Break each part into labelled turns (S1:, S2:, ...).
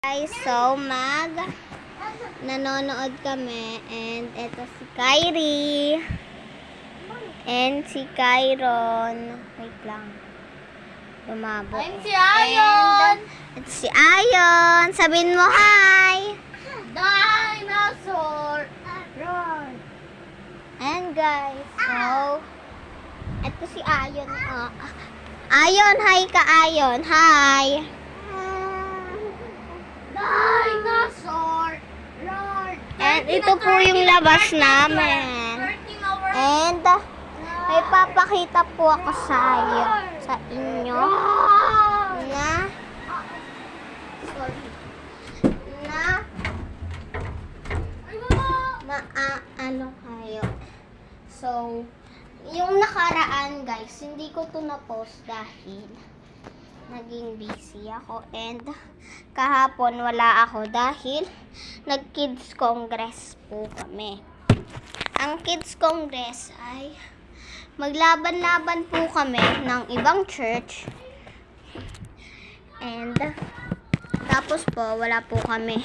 S1: Guys, so nanonood kami and eto si Kyrie and si Kyron. Wait lang. Lumabo.
S2: I'm si Ayon!
S1: And si Ayon. Sabihin mo hi!
S2: Dinosaur! Roar!
S1: And guys, so eto si Ayon. Ayon, hi ka Ayon. Hi!
S2: Dinosaur! Roar!
S1: And ito po yung labas namin. And may papakita po ako sa inyo na ano kayo. So, yung nakaraan guys, hindi ko to na-post dahil naging busy ako and kahapon wala ako dahil nag-kids congress po kami. Ang kids congress ay maglaban-laban po kami ng ibang church and tapos po wala po kami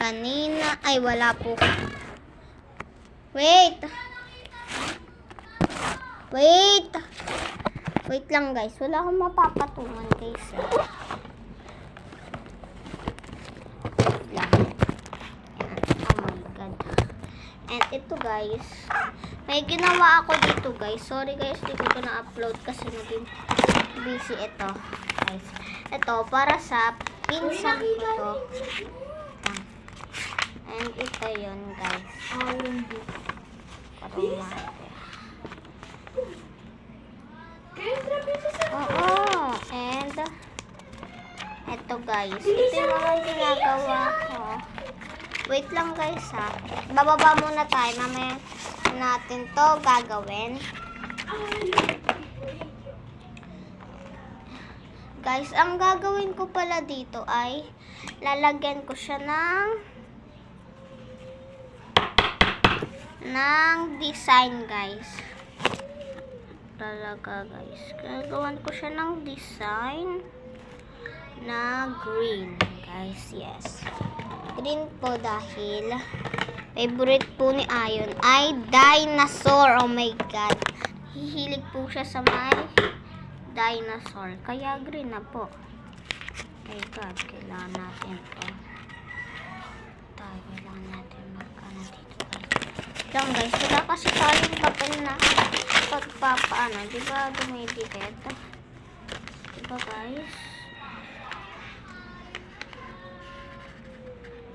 S1: kanina ay wala po wait lang guys, wala akong mapapatungan guys. Wait lang. Oh my god. And ito guys, may ginawa ako dito guys. Sorry guys, di ko ito na-upload kasi naging busy ito. Guys, ito para sa pinsan ko to. And ito yun guys. Parumate. Oo. And eto guys, ito yung mga ginagawa ko. Wait lang guys ha. Bababa muna tayo. Mamaya natin to gagawin. Guys, ang gagawin ko pala dito ay lalagyan ko siya ng design guys. Talaga guys. Gagawan ko siya ng design na green guys. Yes. Green po dahil favorite po ni Ayon ay dinosaur. Oh my god. Hihilig po siya sa may dinosaur. Kaya green na po. Oh my god. Kailangan natin ito. Kailangan natin magkano dito guys. Lang guys. Wala kasi tayong papel na pagpapaano. Diba dumidikit? Diba guys?